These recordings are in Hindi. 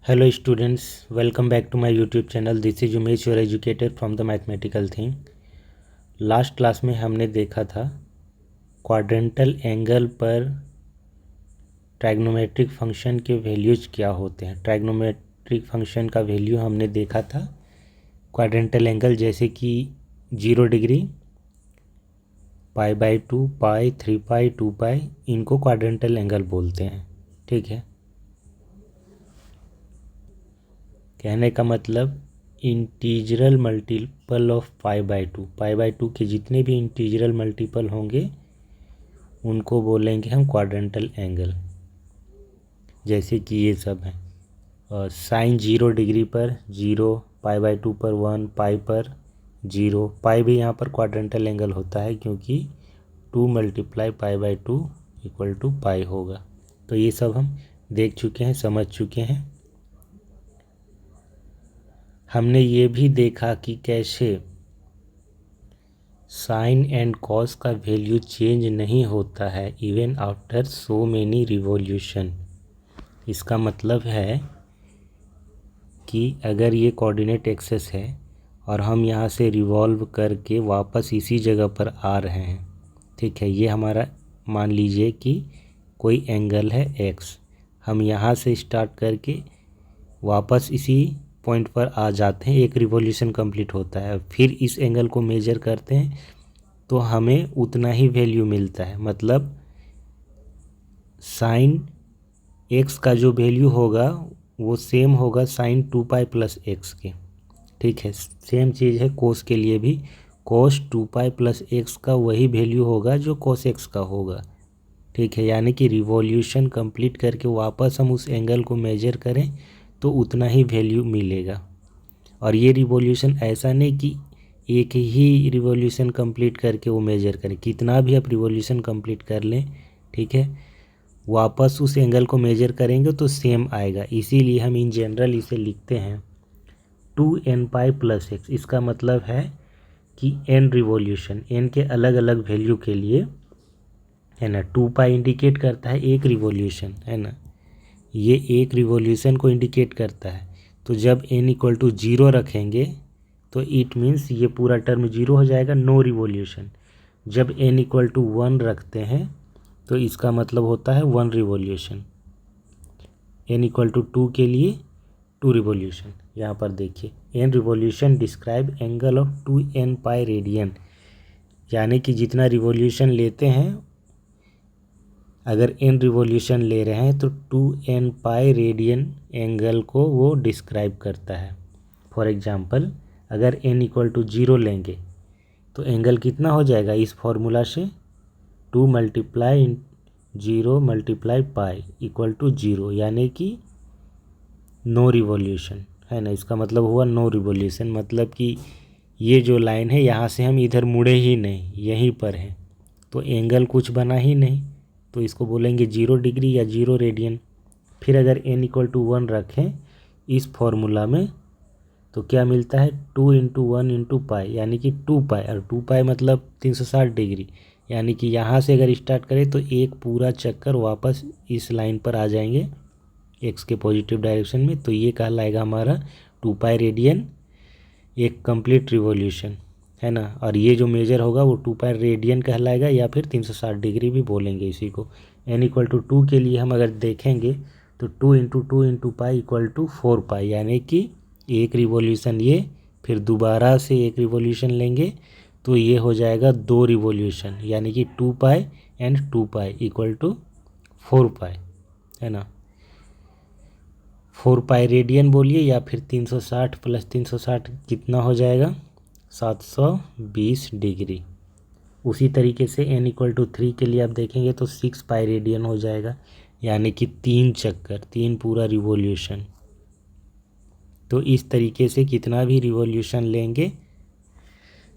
Hello students, welcome back to my YouTube channel. This is Umesh, your educator from the mathematical thing. Last class में हमने देखा था क्वाड्रेंटल एंगल पर ट्राइग्नोमेट्रिक फंक्शन के वैल्यूज क्या होते हैं। ट्राइग्नोमेट्रिक फंक्शन का वैल्यू हमने देखा था क्वाड्रेंटल एंगल, जैसे कि 0 डिग्री, π/2, पाई, 3π, 2π, इनको क्वाड्रेंटल एंगल बोलते हैं। ठीक है, कहने का मतलब इंटीजरल मल्टीपल ऑफ π/2 के जितने भी इंटीजरल मल्टीपल होंगे उनको बोलेंगे हम क्वाड्रेंटल एंगल। जैसे कि ये सब है, साइन 0 डिग्री पर 0, π/2 पर 1, पाई पर 0। पाई भी यहाँ पर क्वाड्रेंटल एंगल होता है क्योंकि 2 × π/2 = पाई होगा। तो ये सब हम देख चुके हैं, समझ चुके हैं। हमने ये भी देखा कि कैसे साइन एंड कॉस का वैल्यू चेंज नहीं होता है even after so many revolution. इसका मतलब है कि अगर ये कोऑर्डिनेट एक्सेस है और हम यहाँ से रिवॉल्व करके वापस इसी जगह पर आ रहे हैं, ठीक है, ये हमारा मान लीजिए कि कोई एंगल है x, हम यहाँ से स्टार्ट करके वापस इसी पॉइंट पर आ जाते हैं, एक रिवॉल्यूशन कंप्लीट होता है, फिर इस एंगल को मेजर करते हैं तो हमें उतना ही वैल्यू मिलता है। मतलब साइन x का जो वैल्यू होगा वो सेम होगा साइन 2π + x के। ठीक है, सेम चीज़ है कोस के लिए भी, कोस 2π + x का वही वैल्यू होगा जो कोस x का होगा। ठीक है, यानी कि रिवॉल्यूशन कंप्लीट करके वापस हम उस एंगल को मेजर करें तो उतना ही वैल्यू मिलेगा। और ये रिवॉल्यूशन ऐसा नहीं कि एक ही रिवॉल्यूशन कंप्लीट करके वो मेजर करें, कितना भी आप रिवॉल्यूशन कंप्लीट कर लें, ठीक है, वापस उस एंगल को मेजर करेंगे तो सेम आएगा। इसीलिए हम इन जनरल इसे लिखते हैं 2nπ + x। इसका मतलब है कि n रिवॉल्यूशन, n के अलग अलग वैल्यू के लिए, है ना, 2π इंडिकेट करता है एक रिवॉल्यूशन, है ना, ये एक रिवॉल्यूशन को इंडिकेट करता है। तो जब n = 0 रखेंगे तो इट मीन्स ये पूरा टर्म 0 हो जाएगा, नो रिवॉल्यूशन। जब n = 1 रखते हैं तो इसका मतलब होता है 1 रिवॉल्यूशन। n = 2 के लिए 2 रिवॉल्यूशन। यहाँ पर देखिए, n revolution describe angle of 2nπ radian, यानी कि जितना रिवॉल्यूशन लेते हैं, अगर n रिवॉल्यूशन ले रहे हैं तो 2nπ रेडियन एंगल को वो डिस्क्राइब करता है। फॉर एग्जांपल, अगर n = 0 लेंगे तो एंगल कितना हो जाएगा इस फॉर्मूला से, 2 × 0 × π = 0, यानी कि नो रिवॉल्यूशन, है ना। इसका मतलब हुआ नो रिवॉल्यूशन, मतलब कि ये जो लाइन है यहाँ से हम इधर मुड़े ही नहीं, यहीं पर है, तो एंगल कुछ बना ही नहीं, तो इसको बोलेंगे 0 डिग्री या 0 रेडियन। फिर अगर n = 1 रखें इस फॉर्मूला में तो क्या मिलता है, 2 × 1 × π, यानी कि 2π, और 2π मतलब 360 डिग्री, यानी कि यहाँ से अगर स्टार्ट करें तो एक पूरा चक्कर वापस इस लाइन पर आ जाएंगे x के पॉजिटिव डायरेक्शन में। तो ये कहलाएगा हमारा 2π रेडियन, एक कंप्लीट रिवॉल्यूशन, है ना। और ये जो मेजर होगा वो 2π रेडियन कहलाएगा, या फिर 360 डिग्री भी बोलेंगे इसी को। n = 2 के लिए हम अगर देखेंगे तो 2 × 2 × π = 4π, यानी कि एक रिवॉल्यूशन ये, फिर दोबारा से एक रिवॉल्यूशन लेंगे तो ये हो जाएगा 2 रिवॉल्यूशन, यानी कि 2π and 2π = 4π, है ना। 4π रेडियन बोलिए, या फिर 360 + 360 कितना हो जाएगा, 720 डिग्री। उसी तरीके से n = 3 के लिए आप देखेंगे तो 6π रेडियन हो जाएगा, यानी कि 3 चक्कर, 3 पूरा रिवॉल्यूशन। तो इस तरीके से कितना भी रिवॉल्यूशन लेंगे,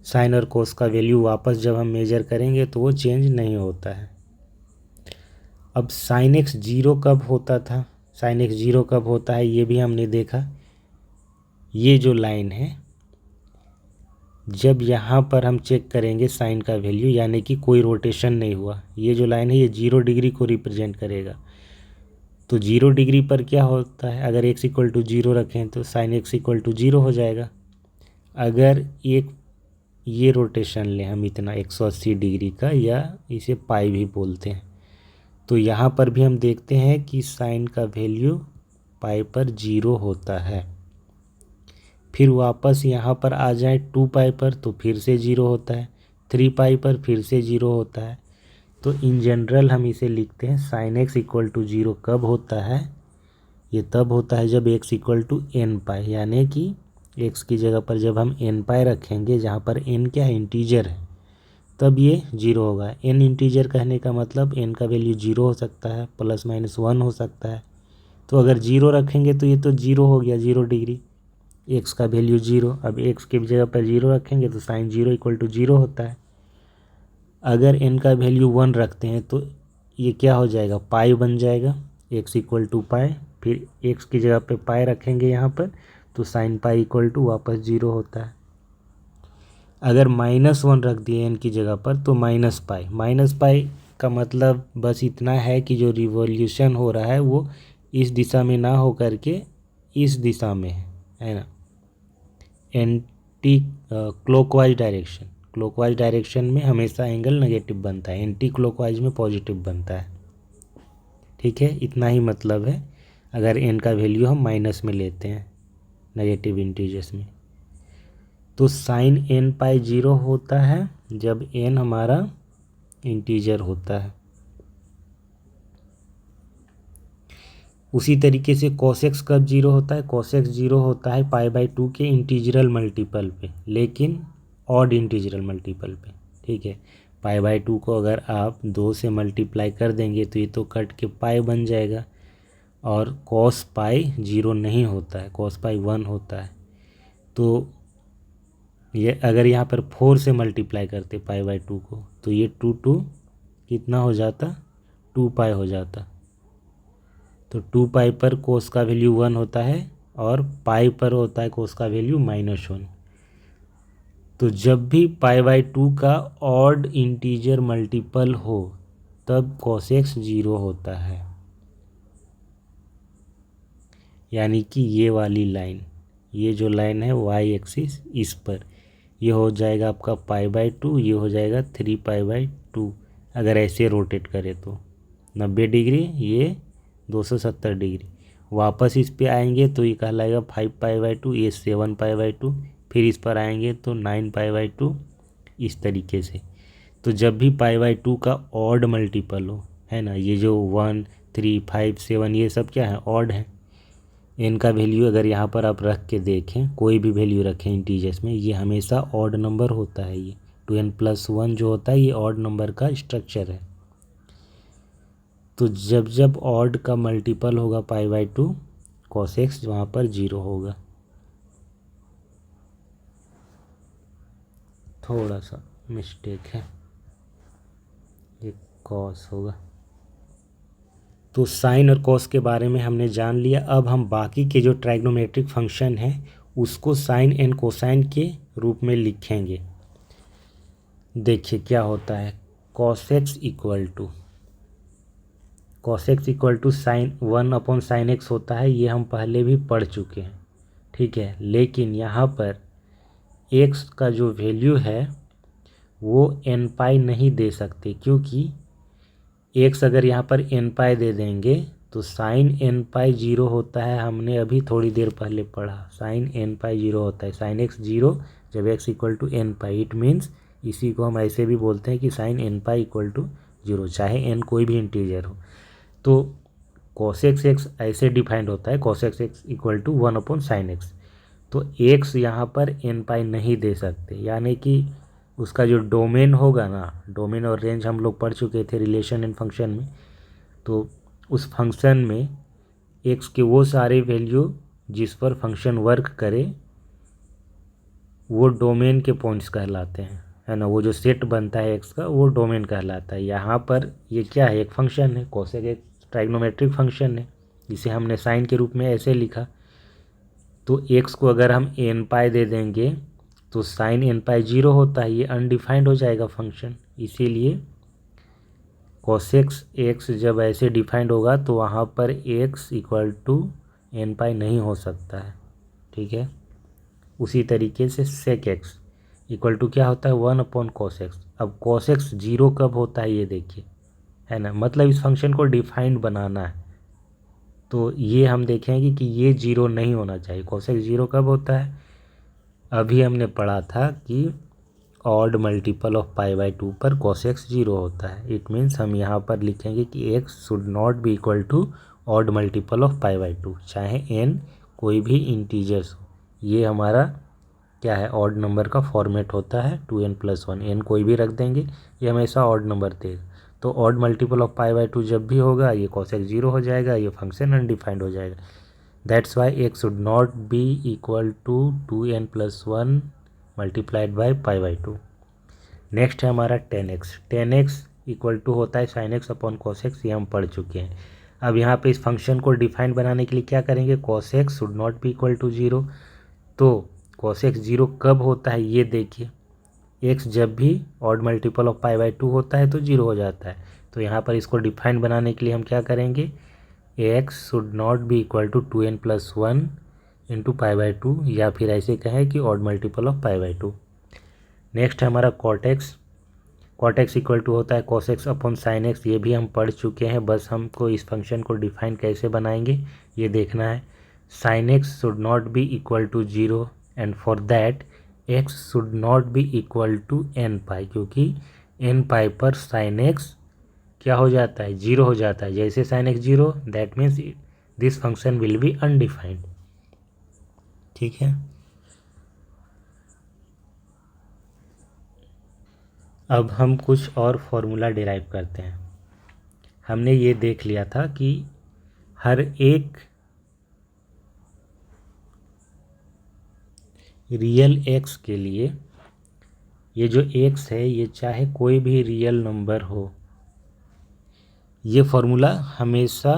साइन और कोस का वैल्यू वापस जब हम मेजर करेंगे तो वो चेंज नहीं होता है। अब साइन x 0 कब होता था, साइन x 0 कब होता है ये भी हमने देखा। ये जो लाइन है, जब यहाँ पर हम चेक करेंगे साइन का वैल्यू, यानी कि कोई रोटेशन नहीं हुआ, ये जो लाइन है ये 0 डिग्री को रिप्रेजेंट करेगा। तो 0 डिग्री पर क्या होता है, अगर x इक्वल टू 0 रखें तो साइन x इक्वल टू 0 हो जाएगा। अगर एक ये रोटेशन लें हम इतना 180 डिग्री का, या इसे पाई भी बोलते हैं, तो यहाँ पर भी हम देखते हैं कि साइन का वैल्यू पाई पर 0 होता है। फिर वापस यहाँ पर आ जाए 2 पाई पर तो फिर से 0 होता है, 3 पाई पर फिर से 0 होता है। तो इन जनरल हम इसे लिखते हैं साइन एक्स इक्वल टू 0 कब होता है, ये तब होता है जब x इक्वल टू एन पाई, यानी कि x की जगह पर जब हम एन पाई रखेंगे, जहाँ पर n क्या है, इंटीजर है, तब ये 0 होगा। n इंटीजर कहने का मतलब n का वैल्यू 0 हो सकता है, प्लस माइनस 1 हो सकता है। तो अगर 0 रखेंगे तो ये तो 0 हो गया, 0 डिग्री, x का वैल्यू 0। अब x की जगह पर 0 रखेंगे तो साइन 0 इक्वल टू 0 होता है। अगर n का वैल्यू 1 रखते हैं तो ये क्या हो जाएगा, पाई बन जाएगा, x इक्वल टू पाई। फिर x की जगह पे पाई रखेंगे यहाँ पर तो साइन पाई इक्वल टू वापस 0 होता है। अगर -1 रख दिए n की जगह पर तो माइनस पाई का मतलब बस इतना है कि जो रिवॉल्यूशन हो रहा है वो इस दिशा में ना हो करके इस दिशा में है ना, एंटी क्लॉकवाइज डायरेक्शन में हमेशा एंगल नेगेटिव बनता है, एंटी क्लॉकवाइज में पॉजिटिव बनता है। ठीक है, इतना ही मतलब है अगर n का वैल्यू हम माइनस में लेते हैं, नेगेटिव इंटीजर्स में। तो साइन n पाई 0 होता है जब n हमारा इंटीजर होता है। उसी तरीके से cos x कब 0 होता है, cos x 0 होता है पाई बाई 2 के इंटीजरल मल्टीपल पे, लेकिन ऑड इंटीजरल मल्टीपल पे। ठीक है, पाई बाई 2 को अगर आप 2 से मल्टीप्लाई कर देंगे तो ये तो कट के पाई बन जाएगा, और cos पाई 0 नहीं होता है, cos पाई 1 होता है। तो ये अगर यहाँ पर 4 से मल्टीप्लाई करते पाई बाई 2 को तो ये 2 कितना हो जाता, 2 पाई हो जाता। तो 2 पाई पर कोस का वैल्यू 1 होता है और पाई पर होता है कोस का वैल्यू -1। तो जब भी पाई बाई 2 का ऑड इंटीजर मल्टीपल हो तब cos x 0 होता है। यानी कि ये वाली लाइन, ये जो लाइन है y एक्सिस, इस पर ये हो जाएगा आपका पाई बाई 2, ये हो जाएगा 3 पाई बाई 2। अगर ऐसे रोटेट करें तो 90 डिग्री, ये 270 डिग्री। वापस इस पे आएंगे तो ये कहलाएगा 5 पाई बाई 2, ये 7 पाई बाई 2। फिर इस पर आएंगे तो 9 पाई बाई 2, इस तरीके से। तो जब भी पाई बाई 2 का ऑड मल्टीपल हो, है ना, ये जो 1 3 5 7 ये सब क्या है, ऑड है। n का वैल्यू अगर यहाँ पर आप रख के देखें, कोई भी वैल्यू रखें इंटीजर्स में, ये हमेशा ऑड नंबर होता है। ये 2n+1 जो होता है ये ऑड नंबर का स्ट्रक्चर है। तो जब जब ऑड का मल्टीपल होगा पाई बाई 2, cos x वहाँ पर 0 होगा। थोड़ा सा मिस्टेक है, ये cos होगा। तो साइन और कॉस के बारे में हमने जान लिया। अब हम बाकी के जो ट्राइग्नोमेट्रिक फंक्शन हैं उसको साइन एंड कोसाइन के रूप में लिखेंगे। देखिए क्या होता है, cos x equal to sine 1/sin x होता है, ये हम पहले भी पढ़ चुके हैं। ठीक है, लेकिन यहाँ पर x का जो वैल्यू है वो n पाई नहीं दे सकते, क्योंकि x अगर यहाँ पर n पाई दे देंगे तो साइन n पाई 0 होता है। हमने अभी थोड़ी देर पहले पढ़ा, साइन n पाई 0 होता है, साइन x 0 जब x equal to n pi. It means इसी को हम ऐसे भी बोलते हैं कि sine n pi equal to 0, चाहे n कोई भी इंटीजर हो। तो cos x ऐसे डिफाइंड होता है, cos x equal to 1/sin x। तो x यहाँ पर n पाई नहीं दे सकते, यानी कि उसका जो डोमेन होगा ना, डोमेन और रेंज हम लोग पढ़ चुके थे रिलेशन एंड फंक्शन में। तो उस फंक्शन में x के वो सारे वैल्यू जिस पर फंक्शन वर्क करे वो डोमेन के पॉइंट्स कहलाते हैं, है ना। वो जो सेट बनता है x का वो डोमेन कहलाता है। यहाँ पर ये क्या है, एक फंक्शन है, cos एक ट्राइग्नोमेट्रिक फंक्शन है, इसे हमने साइन के रूप में ऐसे लिखा। तो x को अगर हम n पाई दे देंगे तो साइन n पाई 0 होता है, ये अनडिफाइंड हो जाएगा फंक्शन। इसीलिए कोसेक्स एक्स जब ऐसे डिफाइंड होगा तो वहाँ पर एक्स इक्वल टू एन पाई नहीं हो सकता है, ठीक है। उसी तरीके से सेक एक्स इक्वल टू क्या होता है 1 अपॉन कॉस एक्स। अब कॉस एक्स जीरो कब होता है ये देखिए, है ना, मतलब इस फंक्शन को डिफाइंड बनाना है तो ये हम देखेंगे कि ये जीरो नहीं होना चाहिए। कॉस एक्स जीरो कब होता है, अभी हमने पढ़ा था कि odd multiple of pi by 2 पर कॉस एक्स जीरो होता है। इट मीन्स हम यहाँ पर लिखेंगे कि X should not be equal to odd multiple of pi by 2, चाहे एन कोई भी इंटीजर्स हो। ये हमारा क्या है, ऑड नंबर का फॉर्मेट होता है 2n+1, एन कोई भी रख देंगे, ये हमेशा ऑड नंबर देगा। तो odd multiple of pi by 2 जब भी होगा ये कॉस एक्स जीरो हो जाएगा, ये फंक्शन अनडिफाइंड हो जाएगा। That's why X should not be equal to 2n+1 multiplied by pi by 2। Next है हमारा टेन एक्स इक्वल टू होता है sine X upon cos X, ये हम पढ़ चुके हैं। अब यहाँ पे इस फंक्शन को डिफाइन बनाने के लिए क्या करेंगे, cos X should not be equal to zero. तो कॉस एक्स जीरो कब होता है ये देखिए, एक्स जब भी odd multiple of pi by 2 होता है तो जीरो हो जाता है। तो यहाँ पर इसको डिफाइन बनाने के लिए हम क्या करेंगे, X should not be equal to 2n+1 into pi by 2, या फिर ऐसे कहें कि odd multiple of pi by 2। Next है हमारा कॉट एक्स इक्वल टू होता है cos X upon sine X, ये भी हम पढ़ चुके हैं, बस हमको इस फंक्शन को डिफाइन कैसे बनाएंगे ये देखना है। Sine X should not be equal to zero and for that X should not be equal to N pi, क्योंकि एन पाई पर साइन एक्स क्या हो जाता है, जीरो हो जाता है। जैसे sine x zero that means this function will be undefined, ठीक है। अब हम कुछ और फॉर्मूला डिराइव करते हैं। हमने ये देख लिया था कि हर एक रियल एक्स के लिए ये जो एक्स है ये चाहे कोई भी रियल नंबर हो, ये फॉर्मूला हमेशा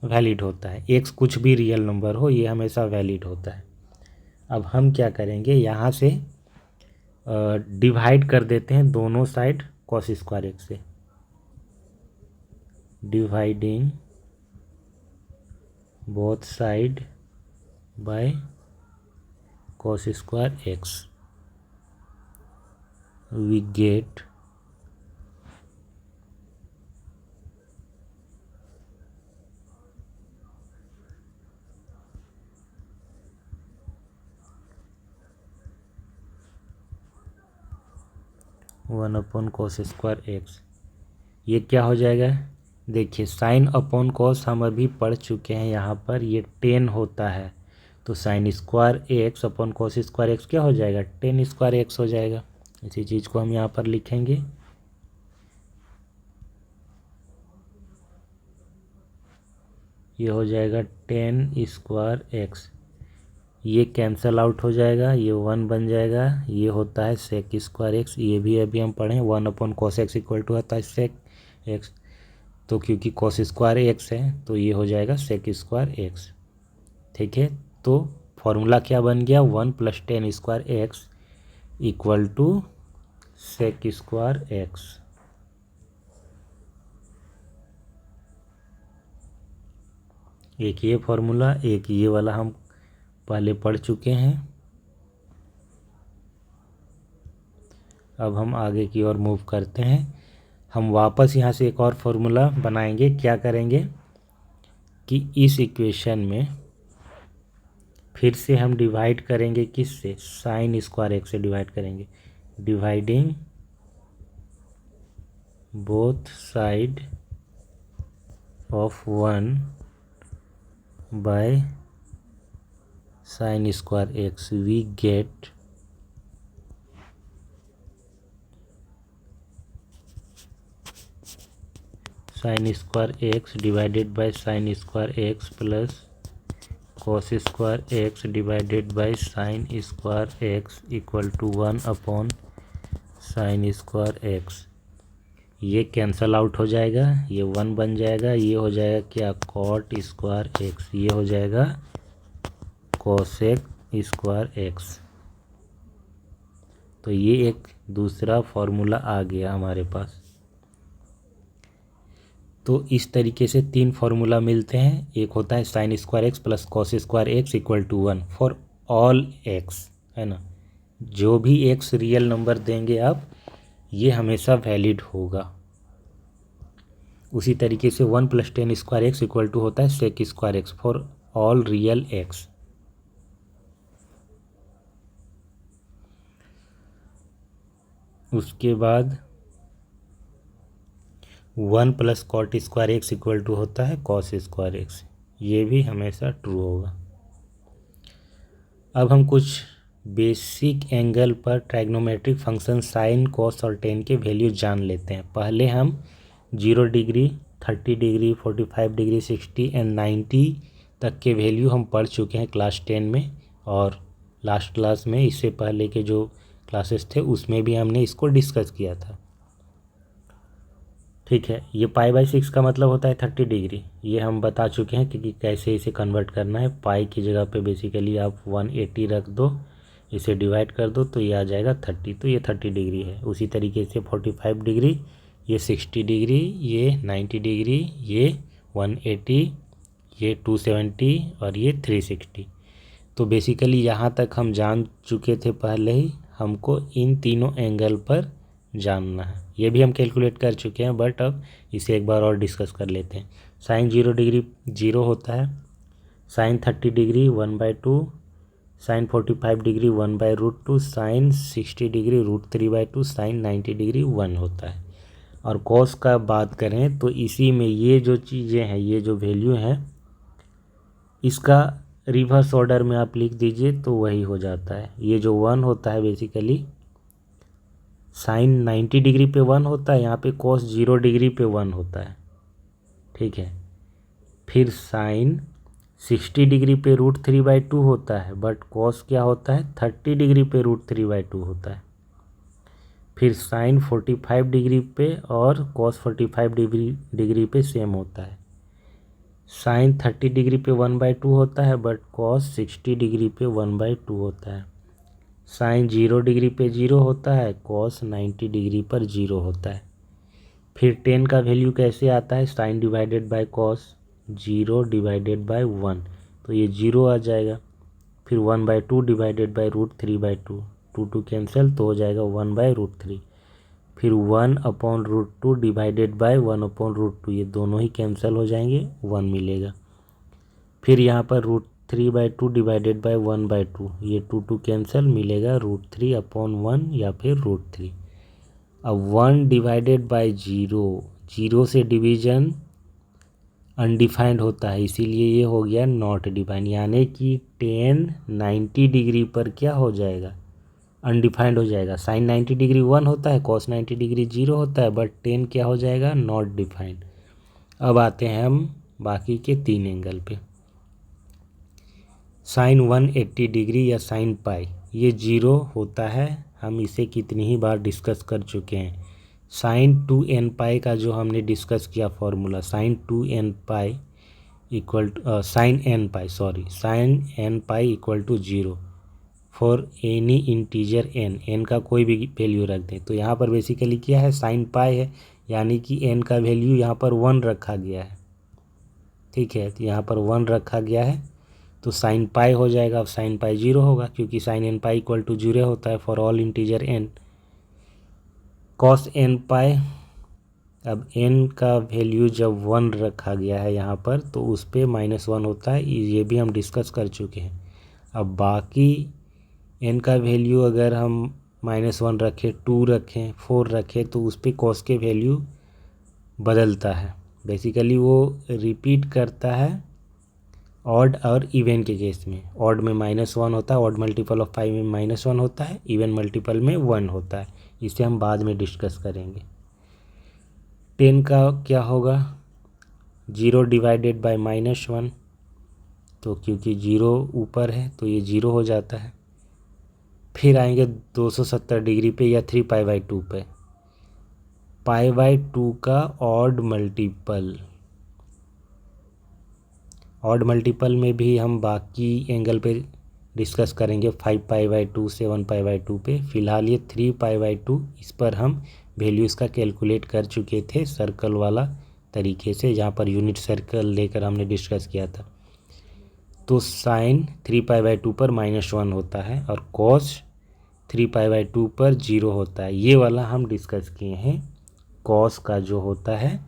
वैलिड होता है। एक्स कुछ भी रियल नंबर हो ये हमेशा वैलिड होता है। अब हम क्या करेंगे, यहाँ से डिवाइड कर देते हैं दोनों साइड कॉस स्क्वायर एक्स से, dividing both side by cos square x, we get one upon cos square X. ये क्या हो जाएगा, देखिए साइन अपॉन कॉस हम अभी पढ़ चुके हैं, यहाँ पर ये 10 होता है, तो sign square x upon cos square x क्या हो जाएगा, 10 स्क्वायर एक्स हो जाएगा। इसी चीज़ को हम यहाँ पर लिखेंगे, ये हो जाएगा 10 स्क्वायर एक्स। ये कैंसल आउट हो जाएगा, ये 1 बन जाएगा, ये होता है सेक स्क्वायर एक्स। ये भी अभी हम पढ़ें 1 upon cos X equal to होता है सेक एक्स, तो क्योंकि कॉस स्क्वायर एक्स है तो ये हो जाएगा सेक स्क्वायर एक्स, ठीक है। तो फॉर्मूला क्या बन गया, 1 + 10 square X equal to sec square X. एक ये फॉर्मूला, एक ये वाला हम पहले पढ़ चुके हैं। अब हम आगे की ओर मूव करते हैं। हम वापस यहाँ से एक और फॉर्मूला बनाएंगे। क्या करेंगे कि इस इक्वेशन में फिर से हम डिवाइड करेंगे, किससे, साइन स्क्वायर एक्स से डिवाइड करेंगे, dividing both side of 1 by sine square X, we get sine square X divided by sine square X plus cos square X divided by sine square X equal to 1 upon sine square X. ये कैंसल आउट हो जाएगा, ये 1 बन जाएगा, ये हो जाएगा क्या, कॉट स्क्वायर एक्स, ये हो जाएगा कोसेक स्क्वायर एक्स। तो ये एक दूसरा फॉर्मूला आ गया हमारे पास। तो इस तरीके से तीन फार्मूला मिलते हैं। एक होता है sine square X plus cos square X equal to 1 for all X, है ना। जो भी एक्स रियल नंबर देंगे आप, ये हमेशा वैलिड होगा। उसी तरीके से 1 plus tan square X equal to होता है sec square X for all real X. उसके बाद 1 plus cot square X equal to होता है कॉस स्क्वायर एक्स, ये भी हमेशा ट्रू होगा। अब हम कुछ बेसिक एंगल पर ट्राइग्नोमेट्रिक फंक्शन साइन कॉस और टेन के वैल्यू जान लेते हैं। पहले हम 0 डिग्री 30 डिग्री 45 डिग्री 60 एंड 90 तक के वैल्यू हम पढ़ चुके हैं क्लास 10 में, और लास्ट क्लास में इससे पहले के जो क्लासेस थे उसमें भी हमने इसको डिस्कस किया था। ठीक है, ये पाई/6 का मतलब होता है 30 डिग्री, ये हम बता चुके हैं कि कैसे इसे कन्वर्ट करना है। पाई की जगह पे बेसिकली आप 180 रख दो, इसे डिवाइड कर दो तो ये आ जाएगा 30, तो ये 30 डिग्री है। उसी तरीके से 45 डिग्री, ये 60 डिग्री, ये 90 डिग्री, ये 180, ये 270 और ये 360। तो बेसिकली यहाँ तक हम जान चुके थे पहले ही, हमको इन तीनों एंगल पर जानना है। ये भी हम कैलकुलेट कर चुके हैं, बट अब इसे एक बार और डिस्कस कर लेते हैं। साइन 0 डिग्री 0 होता है, sine 30 degree 1/2, sine 45 degree 1/√2, sine 60 degree √3/2, sine 90 degree 1 होता है। और कॉस का बात करें तो इसी में ये जो चीज़ें हैं, ये जो वैल्यू हैं, इसका रिवर्स ऑर्डर में आप लिख दीजिए तो वही हो जाता है। ये जो 1 होता है बेसिकली साइन 90 डिग्री पे 1 होता है, यहाँ पे कॉस 0 डिग्री पे 1 होता है। ठीक है, फिर साइन 60 डिग्री पे √3/2 होता है, बट कॉस क्या होता है 30 डिग्री पे √3/2 होता है। फिर साइन 45 डिग्री पे और कॉस 45 डिग्री पे सेम होता है। साइन 30 डिग्री पे 1/2 होता है, बट कॉस 60 डिग्री पे 1/2 होता है। साइन 0 डिग्री पे 0 होता है, कॉस 90 डिग्री पर 0 होता है। फिर 10 का वैल्यू कैसे आता है, sine divided by cos 0 divided by 1, तो ये 0 आ जाएगा। फिर 1/2 डिवाइडेड बाय √3/2, 2 कैंसिल तो हो जाएगा 1/√3। फिर 1/√2 डिवाइडेड बाय 1/√2, ये दोनों ही कैंसिल हो जाएंगे, 1 मिलेगा। फिर यहाँ पर √3/2 डिवाइडेड बाय 1/2, ये 2 कैंसिल, मिलेगा √3/1 या फिर √3। अब 1 डिवाइडेड बाय 0, 0 से डिवीजन अनडिफाइंड होता है, इसीलिए ये हो गया नॉट डिफाइंड, यानी कि 10 90 डिग्री पर क्या हो जाएगा, अनडिफाइंड हो जाएगा। साइन 90 डिग्री 1 होता है, कॉस 90 डिग्री 0 होता है, बट 10 क्या हो जाएगा, नॉट डिफाइंड। अब आते हैं हम बाकी के 3 एंगल पे। साइन 180 डिग्री या साइन पाई, ये 0 होता है, हम इसे कितनी ही बार डिस्कस कर चुके हैं। साइन 2n पाई का जो हमने डिस्कस किया formula, sine 2n pi equal to sine n pi equal to 0 for any integer n का कोई भी वैल्यू रख दें। तो यहाँ पर बेसिकली क्या है, साइन पाई है, यानी कि n का वैल्यू यहाँ पर 1 रखा गया है। ठीक है, तो यहाँ पर 1 रखा गया है, तो साइन पाई हो जाएगा। अब साइन पाई 0 होगा, क्योंकि sine n pi equal to 0 होता है for all integer n। Cos n pi, अब n का वैल्यू जब 1 रखा गया है यहाँ पर, तो उस पर -1 होता है, ये भी हम डिस्कस कर चुके हैं। अब बाकी n का वैल्यू अगर हम -1 रखें, 2 रखें, 4 रखें, तो उस पर कॉस के वैल्यू बदलता है। बेसिकली वो रिपीट करता है ऑड और इवन के केस में। ऑड में -1 होता है, ऑड मल्टीपल ऑफ 5 में -1 होता है, इवन मल्टीपल में 1 होता है। इसे हम बाद में डिस्कस करेंगे। 10 का क्या होगा, 0 डिवाइडेड बाय -1, तो क्योंकि 0 ऊपर है तो ये 0 हो जाता है। फिर आएंगे 270 डिग्री पे या 3π/2 पे, π/2 का ऑड मल्टीपल में भी हम बाकी एंगल पे डिस्कस करेंगे, 5π/2 7π/2 पे। फिलहाल ये 3π/2, इस पर हम वैल्यू इसका कैलकुलेट कर चुके थे, सर्कल वाला तरीके से, जहाँ पर यूनिट सर्कल लेकर हमने डिस्कस किया था। तो साइन 3π/2 पर -1 होता है और कॉस 3π/2 पर 0 होता है। ये वाला हम डिस्कस किए हैं। कॉस का जो होता है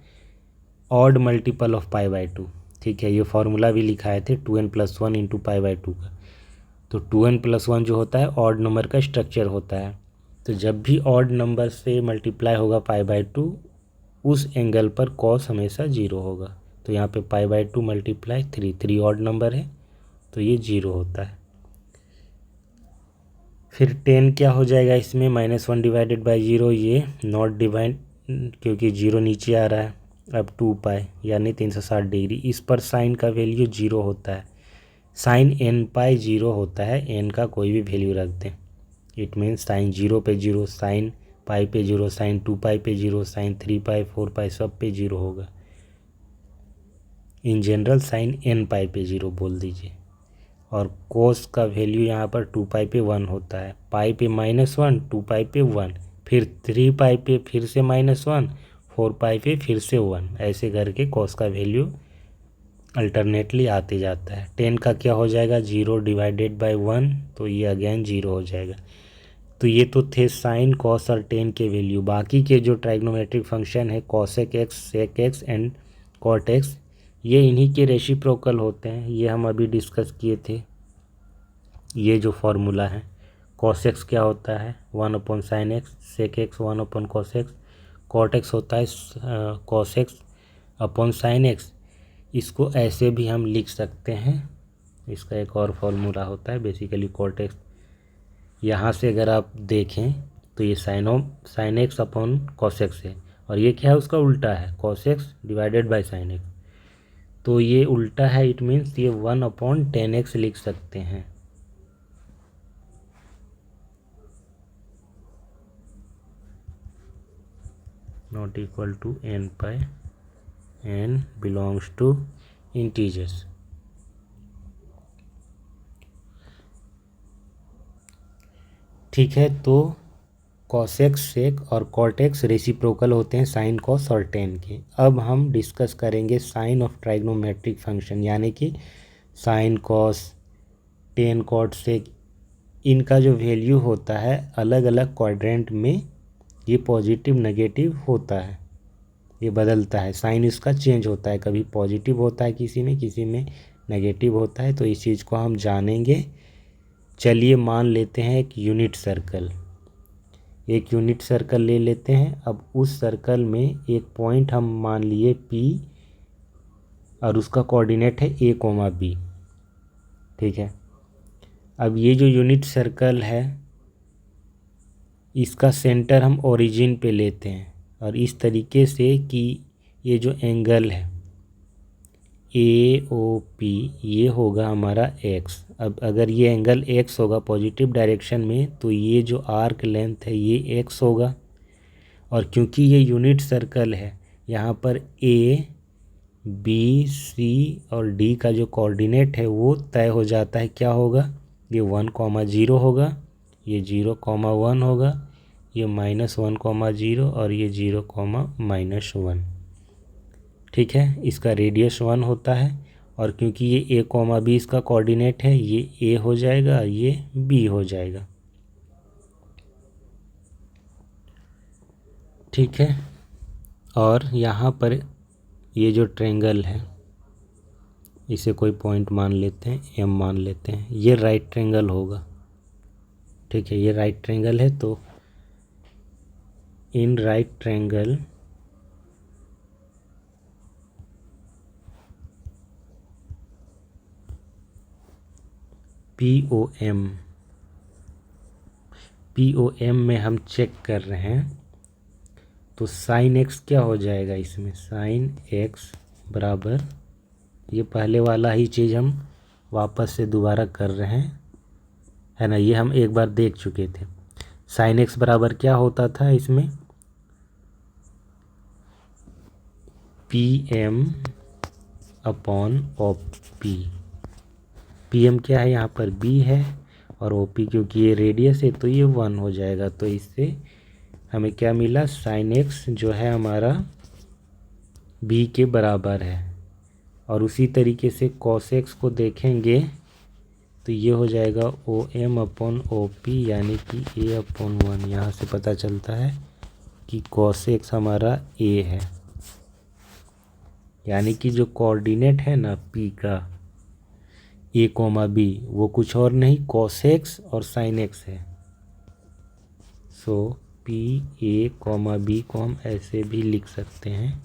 ऑड मल्टीपल ऑफ π/2, ठीक है। ये फॉर्मूला भी लिखाए थे 2n+1 × π/2 का। तो 2n+1 जो होता है ऑड नंबर का स्ट्रक्चर होता है। तो जब भी ऑड नंबर से मल्टीप्लाई होगा π/2, उस एंगल पर कॉस हमेशा 0 होगा। तो यहाँ पे π/2 × 3 ऑड नंबर है तो ये 0 होता है। फिर 10 क्या हो जाएगा इसमें, -1/0, ये नॉट डिवाइड क्योंकि 0 नीचे आ रहा है। अब 2π यानी 360 डिग्री, इस पर साइन का वैल्यू 0 होता है। साइन nπ 0 होता है, n का कोई भी वैल्यू रख दें। इट मीन्स साइन 0 पे 0, साइन पाई पे 0, साइन 2π पे 0, साइन 3π 4π सब पे 0 होगा। इन जनरल साइन nπ पे 0 बोल दीजिए। और कोस का वैल्यू यहाँ पर 2π पे 1 होता है, पाई पे -1, 2π पे 1, फिर 3π पे फिर से -1, 4π पे फिर से 1, ऐसे करके कोस का वैल्यू अल्टरनेटली आते जाता है। 10 का क्या हो जाएगा, 0/1, तो ये अगेन 0 हो जाएगा। तो ये तो थे साइन, कॉस और टेन के वैल्यू। बाकी के जो ट्राइग्नोमेट्रिक फंक्शन है cosec X, sec X and cot X, ये इन्हीं के रेसिप्रोकल होते हैं। ये हम अभी डिस्कस किए थे। ये जो फॉर्मूला है, कॉस एक्स क्या होता है 1/sin x, sec X 1/cos x, cot X होता है cos x/sin x। इसको ऐसे भी हम लिख सकते हैं। इसका एक और फॉर्मूला होता है बेसिकली कॉट एक्स। यहाँ से अगर आप देखें तो ये साइन x/cos x है और ये क्या है, उसका उल्टा है, cos x/sin x। तो ये उल्टा है, इट मीन्स ये 1/tan x लिख सकते हैं। Not equal to nπ, n belongs to integers. ठीक है, तो cos x, सेक और cot x रेसिप्रोकल होते हैं साइन, कॉस और टेन के। अब हम डिस्कस करेंगे साइन ऑफ ट्राइग्नोमेट्रिक फंक्शन, यानी कि साइन, कॉस, टेन, कॉट, सेक। इनका जो वैल्यू होता है अलग अलग क्वाड्रेंट में ये पॉजिटिव नेगेटिव होता है, ये बदलता है। साइन इसका चेंज होता है, कभी पॉजिटिव होता है किसी में नेगेटिव होता है। तो इस चीज़ को हम जानेंगे। चलिए मान लेते हैं एक यूनिट सर्कल ले लेते हैं। अब उस सर्कल में एक पॉइंट हम मान लिए P और उसका कोऑर्डिनेट है a, b, ठीक है। अब ये जो यूनिट सर्कल है इसका सेंटर हम ओरिजिन पे लेते हैं और इस तरीके से कि ये जो एंगल है AOP ये होगा हमारा x। अब अगर ये एंगल x होगा पॉजिटिव डायरेक्शन में तो ये जो आर्क लेंथ है ये x होगा। और क्योंकि ये यूनिट सर्कल है यहाँ पर A, B, C और D का जो कोऑर्डिनेट है वो तय हो जाता है। क्या होगा, ये 1,0 होगा, ये 0,1 होगा, ये -1,0 और ये 0,-1, ठीक है। इसका रेडियस 1 होता है और क्योंकि ये a, b इसका कोऑर्डिनेट है, ये a हो जाएगा, ये b हो जाएगा, ठीक है। और यहाँ पर ये जो ट्रायंगल है इसे कोई पॉइंट मान लेते हैं, m मान लेते हैं। ये राइट ट्रायंगल होगा, ठीक है। ये राइट ट्रायंगल है तो इन राइट ट्रायंगल POM में हम चेक कर रहे हैं तो साइन x क्या हो जाएगा इसमें, साइन x बराबर, ये पहले वाला ही चीज़ हम वापस से दोबारा कर रहे हैं, है ना। ये हम एक बार देख चुके थे। साइन x बराबर क्या होता था इसमें, PM/OP। PM क्या है यहाँ पर b है और OP क्योंकि ये रेडियस है तो ये 1 हो जाएगा। तो इससे हमें क्या मिला, साइन x जो है हमारा बी के बराबर है। और उसी तरीके से कॉस एक्स को देखेंगे तो ये हो जाएगा O M upon O P यानी कि ए अपॉन 1। यहाँ से पता चलता है कि कॉस एक्स हमारा ए है, यानी कि जो कोऑर्डिनेट है ना पी का ए कोमा बी वो कुछ और नहीं कॉस एक्स और साइन एक्स है। सो पी ए कोमा बी को हम ऐसे भी लिख सकते हैं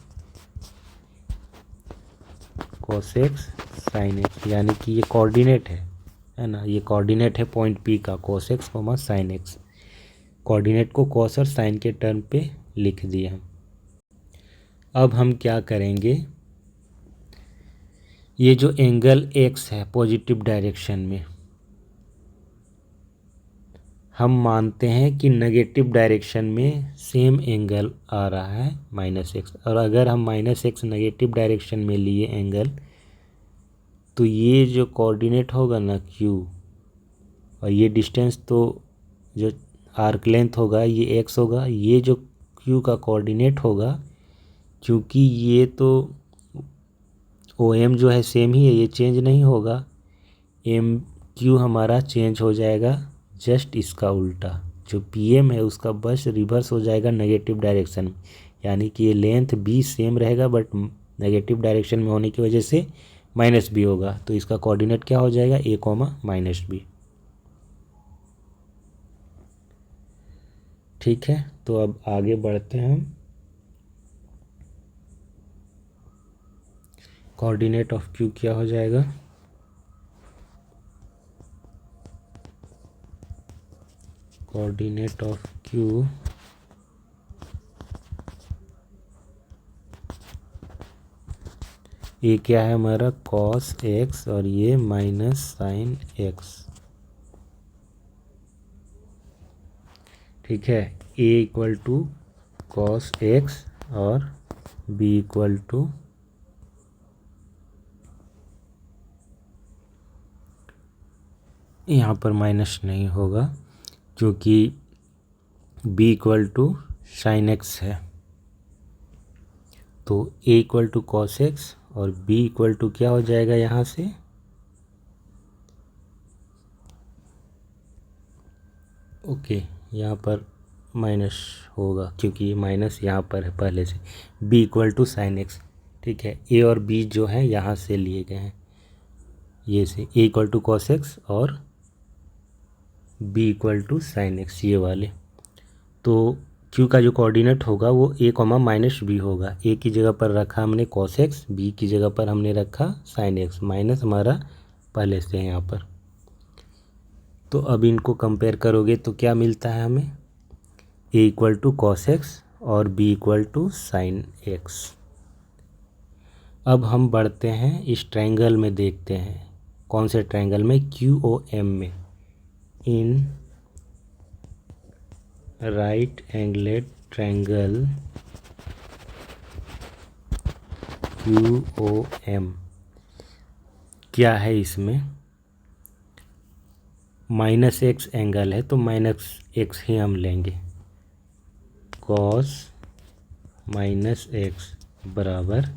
कॉस एक्स साइन एक्स, यानी कि ये कोऑर्डिनेट है ना, ये कोऑर्डिनेट है पॉइंट पी का cos x comma sine x. Coordinate को कॉस और साइन के टर्म पे लिख दिए हम। अब हम क्या करेंगे, ये जो एंगल एक्स है पॉजिटिव डायरेक्शन में, हम मानते हैं कि नेगेटिव डायरेक्शन में सेम एंगल आ रहा है माइनस एक्स। और अगर हम माइनस एक्स नेगेटिव डायरेक्शन में लिए एंगल, तो ये जो कोऑर्डिनेट होगा ना क्यू, और ये डिस्टेंस तो जो आर्क लेंथ होगा ये एक्स होगा, ये जो क्यू का कोऑर्डिनेट होगा, क्योंकि ये तो ओ एम जो है सेम ही है, ये चेंज नहीं होगा, एम क्यू हमारा चेंज हो जाएगा जस्ट इसका उल्टा। जो पी एम है उसका बस रिवर्स हो जाएगा नेगेटिव डायरेक्शन में, यानी कि ये लेंथ बी सेम रहेगा बट नेगेटिव डायरेक्शन में होने की वजह से माइनस बी होगा। तो इसका कोऑर्डिनेट क्या हो जाएगा ए कोमा माइनस बी। ठीक है, तो अब आगे बढ़ते हैं हम। कोऑर्डिनेट ऑफ क्यू क्या हो जाएगा, कोऑर्डिनेट ऑफ क्यू ये क्या है हमारा कॉस एक्स और ये माइनस साइन एक्स। ठीक है, A equal to cos X और बी इक्वल टू यहाँ पर माइनस नहीं होगा क्योंकि B equal to sine X है। तो A equal to cos X और बी इक्वल टू क्या हो जाएगा यहाँ से, ओके यहाँ पर माइनस होगा क्योंकि ये माइनस यहाँ पर है पहले से, b equal to sine X. ठीक है, a और b जो है यहाँ से लिए गए हैं, ये से a equal to cos X और b equal to sine X ये वाले। तो q का जो कोऑर्डिनेट होगा वो a कॉमा माइनस बी होगा। a की जगह पर रखा हमने कॉस एक्स, b की जगह पर हमने रखा साइन एक्स, माइनस हमारा पहले से है यहाँ पर। तो अब इनको कंपेयर करोगे तो क्या मिलता है हमें, a equal to cos X और b equal to sine X. अब हम बढ़ते हैं इस ट्रायंगल में, देखते हैं कौन से ट्रायंगल में, क्यू ओ एम में, in right angled triangle Q O M क्या है, इसमें माइनस एक्स एंगल है तो माइनस एक्स ही हम लेंगे। कॉस माइनस एक्स बराबर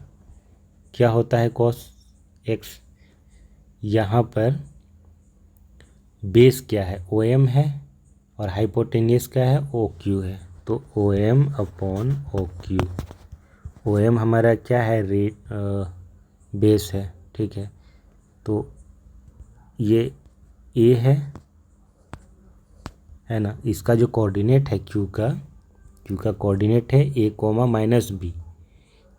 क्या होता है कॉस एक्स, यहाँ पर बेस क्या है ओ एम है और हाइपोटेनियस क्या है ओ क्यू है। तो O M upon O Q, O M हमारा क्या है रेट बेस है। ठीक है, तो ये ए है ना, इसका जो कोऑर्डिनेट है क्यू का कोऑर्डिनेट है ए कोमा माइनस बी।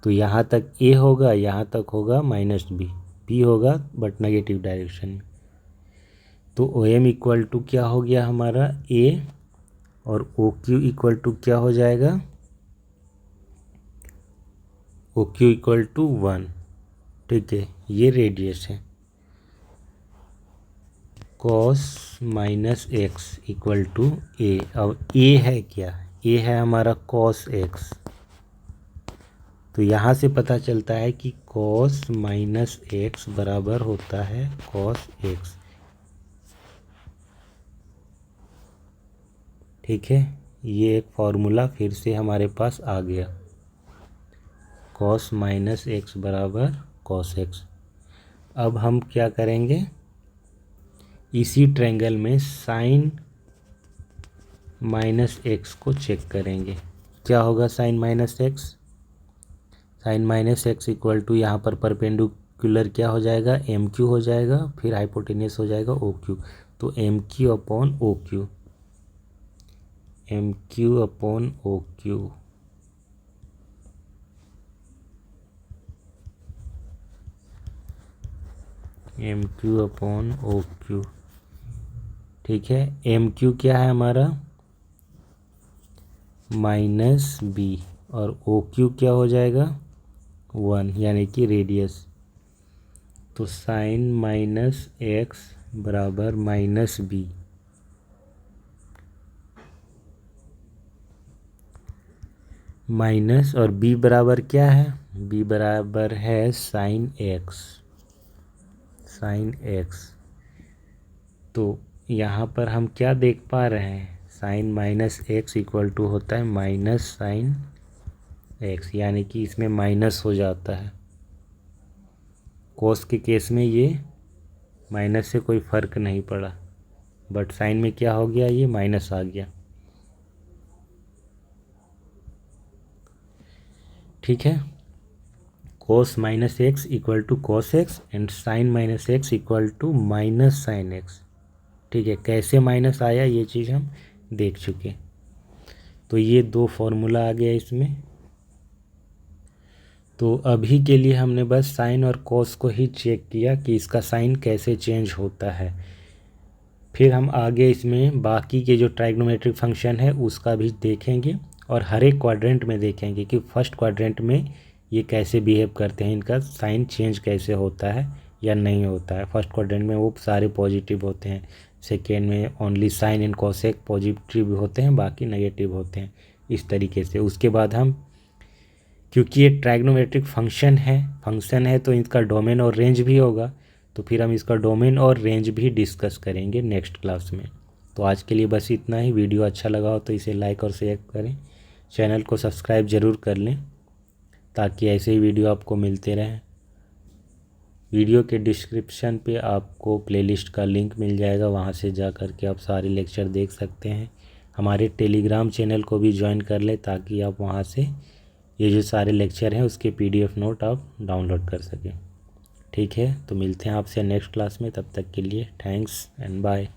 तो यहाँ तक ए होगा, यहाँ तक होगा माइनस बी, बी होगा बट नेगेटिव डायरेक्शन में। तो ओ एम इक्वल टू क्या हो गया हमारा ए और ओ क्यू इक्वल टू क्या हो जाएगा, ओ क्यू इक्वल टू 1। ठीक है, ये रेडियस है। Cos minus X equal to A. अब ए है क्या, ए है हमारा कॉस एक्स। तो यहाँ से पता चलता है कि कॉस माइनस एक्स बराबर होता है कॉस एक्स। ठीक है, ये एक फॉर्मूला फिर से हमारे पास आ गया। कॉस माइनस एक्स बराबर कॉस एक्स। अब हम क्या करेंगे, इसी ट्रायंगल में साइन माइनस एक्स को चेक करेंगे। क्या होगा sine minus X? Sine minus X equal to यहाँ पर परपेंडिकुलर क्या हो जाएगा, एम क्यू हो जाएगा, फिर हाइपोटेनियस हो जाएगा ओ क्यू। तो M Q upon O Q, M Q upon O Q. M Q upon O Q, ठीक है। एम क्यू क्या है हमारा, माइनस बी, और ओ क्यू क्या हो जाएगा, 1, यानी कि रेडियस। तो साइन माइनस एक्स बराबर माइनस बी, माइनस और बी बराबर क्या है, बी बराबर है साइन एक्स, साइन एक्स। तो यहाँ पर हम क्या देख पा रहे हैं, sine minus X equal to होता है माइनस साइन एक्स, यानी कि इसमें माइनस हो जाता है। कोस के केस में ये माइनस से कोई फ़र्क नहीं पड़ा, बट साइन में क्या हो गया, ये माइनस आ गया। ठीक है, cos minus X equal to cos X and sine minus X equal to minus sine X. ठीक है, कैसे माइनस आया ये चीज़ हम देख चुके। तो ये दो फॉर्मूला आ गया इसमें। तो अभी के लिए हमने बस साइन और कोस को ही चेक किया कि इसका साइन कैसे चेंज होता है। फिर हम आगे इसमें बाकी के जो ट्राइग्नोमेट्रिक फंक्शन है उसका भी देखेंगे, और हर एक क्वाड्रेंट में देखेंगे कि फर्स्ट क्वाड्रेंट में ये कैसे बिहेव करते हैं, इनका साइन चेंज कैसे होता है या नहीं होता है। फर्स्ट क्वाड्रेंट में वो सारे पॉजिटिव होते हैं, सेकेंड में only sine and cosec positive होते हैं, बाकी नेगेटिव होते हैं, इस तरीके से। उसके बाद हम, क्योंकि ये ट्राइग्नोमेट्रिक फंक्शन है तो इसका डोमेन और रेंज भी होगा, तो फिर हम इसका डोमेन और रेंज भी डिस्कस करेंगे नेक्स्ट क्लास में। तो आज के लिए बस इतना ही। वीडियो अच्छा लगा हो तो इसे लाइक और शेयर करें, चैनल को सब्सक्राइब ज़रूर कर लें ताकि ऐसे ही वीडियो आपको मिलते रहें। वीडियो के डिस्क्रिप्शन पे आपको प्लेलिस्ट का लिंक मिल जाएगा, वहाँ से जा कर के आप सारे लेक्चर देख सकते हैं। हमारे टेलीग्राम चैनल को भी ज्वाइन कर लें ताकि आप वहाँ से ये जो सारे लेक्चर हैं उसके PDF नोट आप डाउनलोड कर सकें। ठीक है, तो मिलते हैं आपसे नेक्स्ट क्लास में, तब तक के लिए थैंक्स एंड बाय।